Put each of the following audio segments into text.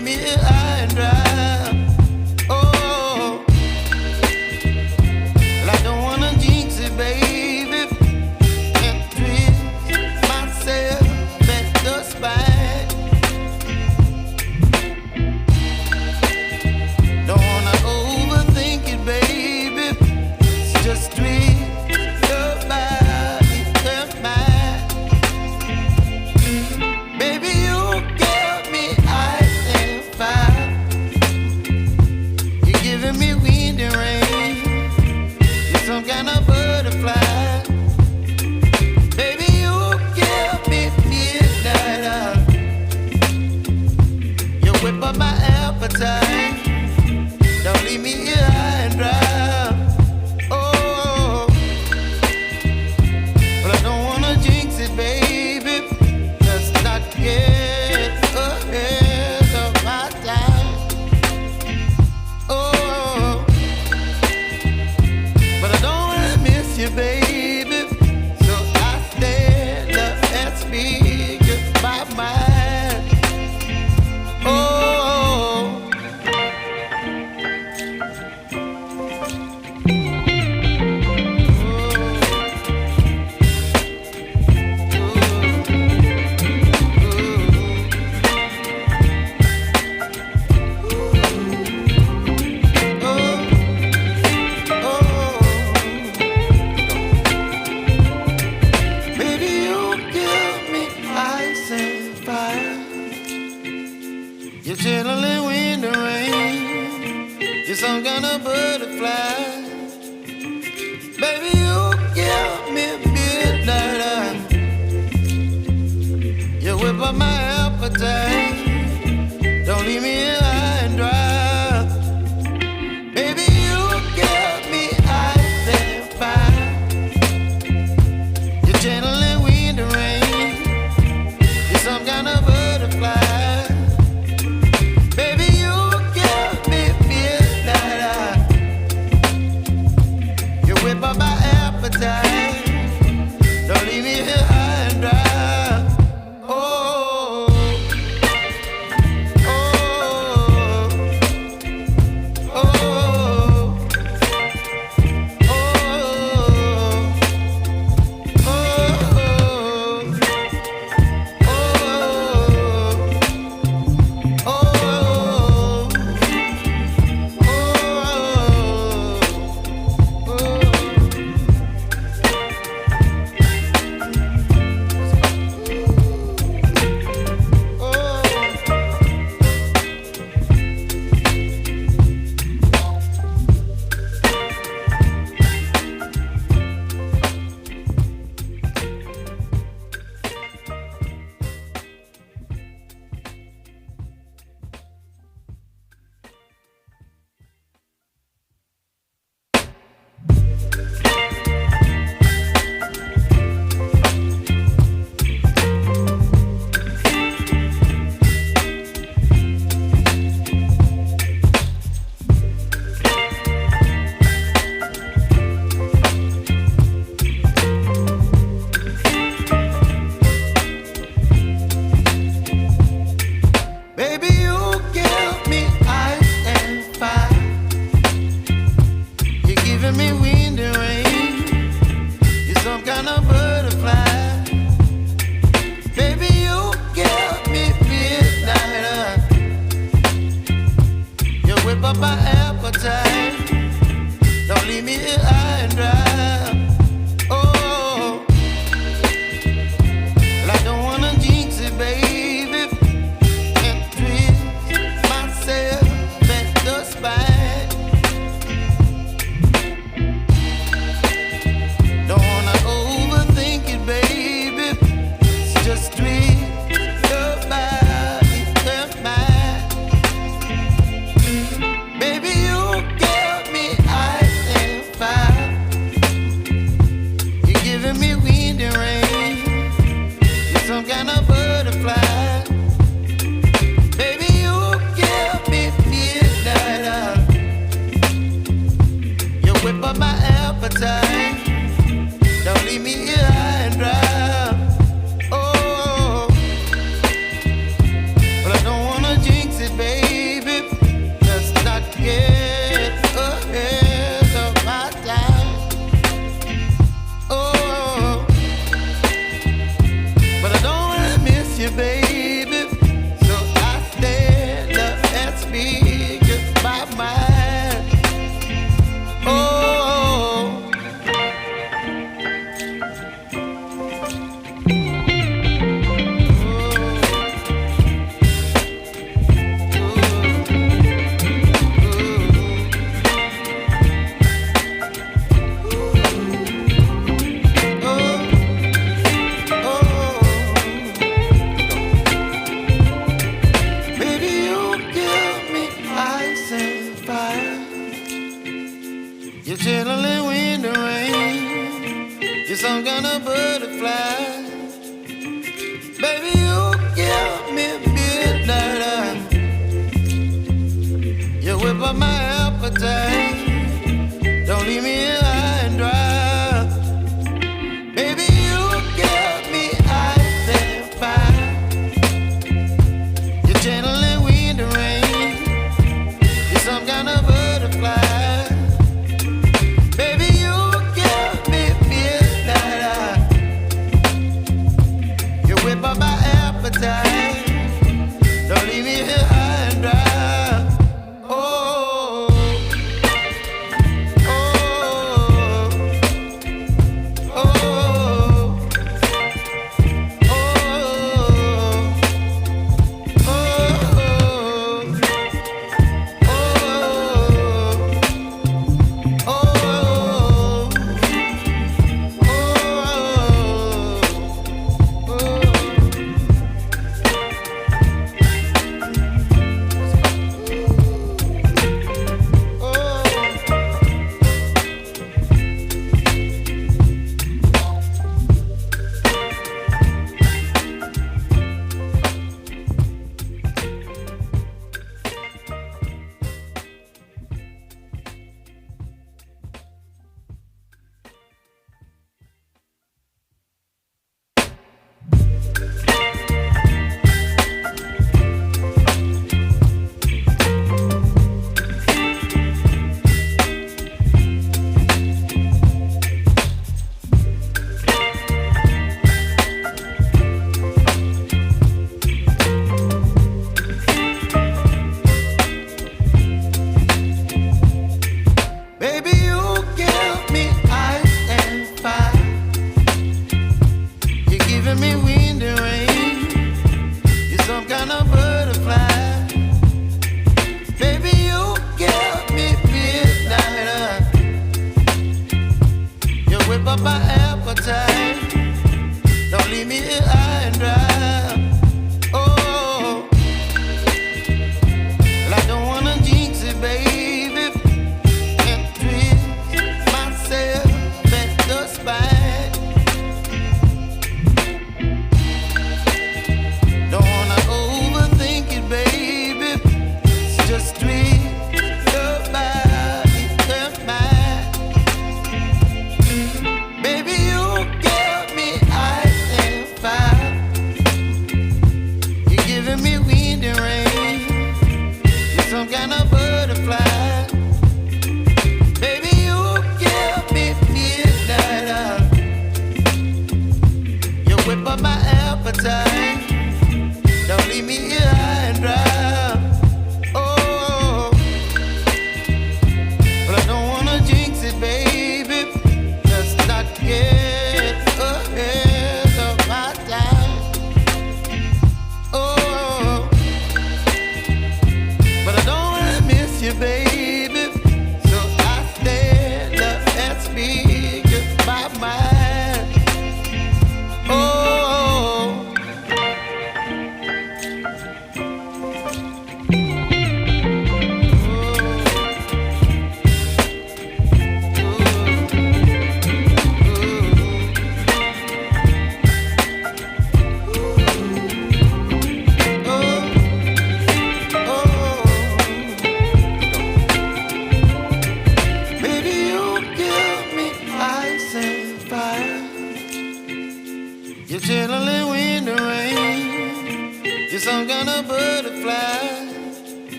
leave me high and dry. Oh, well, I don't wanna jinx it, baby, and twist myself at the spine. Don't wanna overthink it, baby. It's just twist your body and mine. Baby, you give me ice and fire. You're giving me wind and rain. You're some kind of butterfly. Baby, you give me midnight oil. You whip up my appetite. Don't leave me here high and dry. Oh, but I don't wanna jinx it, baby. Let's not get ahead of my time. Oh, but I don't wanna miss you, baby. So I stand up and speak my mind. Oh. Baby, you give me ice and fire. You're chilling wind and rain. You're some kind of butterfly. Baby, you give me midnight oil. You whip up my appetite. Don't leave me here high and dry. Baby, you give me ice and fire. You're channeling wind and rain. You're some kind of butterfly. Baby, you give me midnight oil. You whip up my appetite. Don't leave me here high and dry. Oh, oh, oh, oh, baby, you give me ice and fire. You're giving me wind and rain. You're some kind of butterfly. Baby, you give me midnight oil. You whip up my appetite. Don't leave me here high and dry. Oh, well, I don't wanna jinx it, baby, and twist myself at the spine. Don't wanna overthink it, baby. It's just twist your body and mine. Baby, you give me ice and fire. some kind of butterfly. Baby, you give me midnight. You whip up my appetite. Don't leave me here high and dry. Baby, you give me ice and fire. You're gentle and wind and rain. You're some kind of butterfly. Baby, you give me midnight. You whip up my appetite. Don't leave me here high and dry.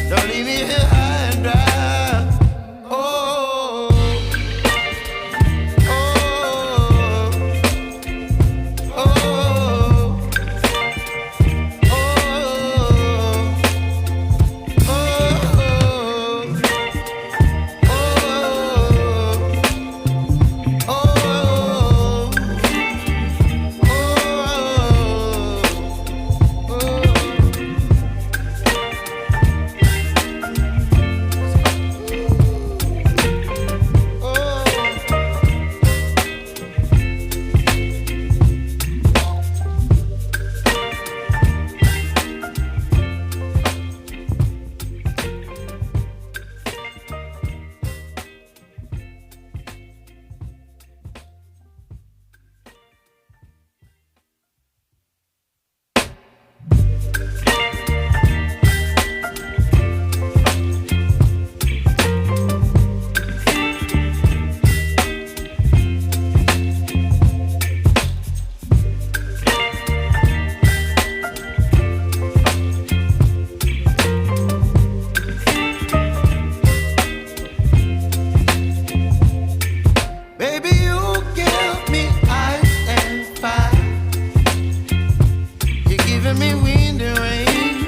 Don't leave me here high and dry. Oh. giving me wind and rain.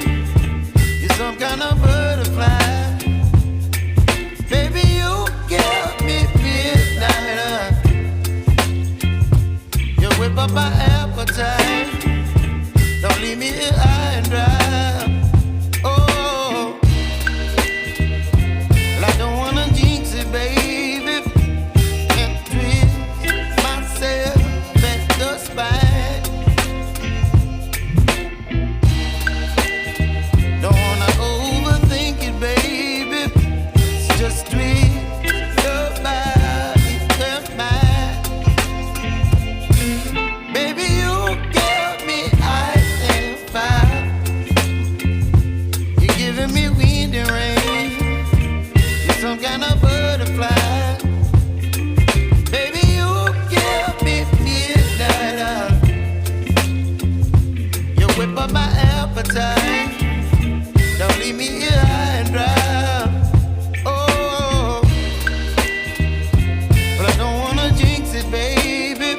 You're some kind of butterfly. Baby, you give me midnight. You whip up my appetite. Don't leave me here high and dry. Oh, well, I don't wanna jinx it, baby, and twist myself at the spine. Don't wanna overthink it, baby. It's just twist your body and mine. Baby, you give me ice and fire. You're giving me wind and rain. You're some kind of butterfly. Baby, you give me midnight. You whip up my appetite. Don't leave me here high and dry. Oh, but I don't wanna jinx it, baby.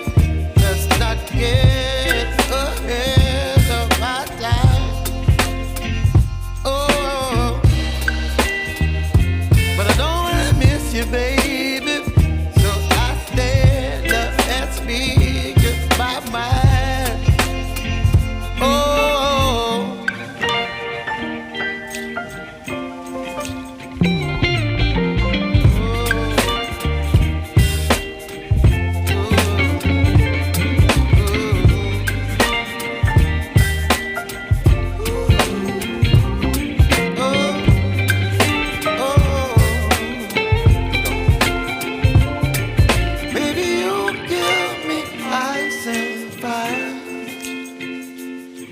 Let's not get ahead of my time. Oh, but I don't wanna miss you, baby. So I stand up and speak my mind. Oh. Baby, you give me ice and fire.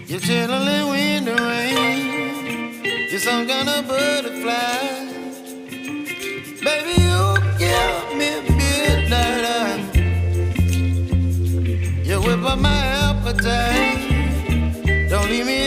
You're chilling wind and rain. You're some kind of butterfly. Baby, you give me midnight. You whip up my appetite. Don't leave me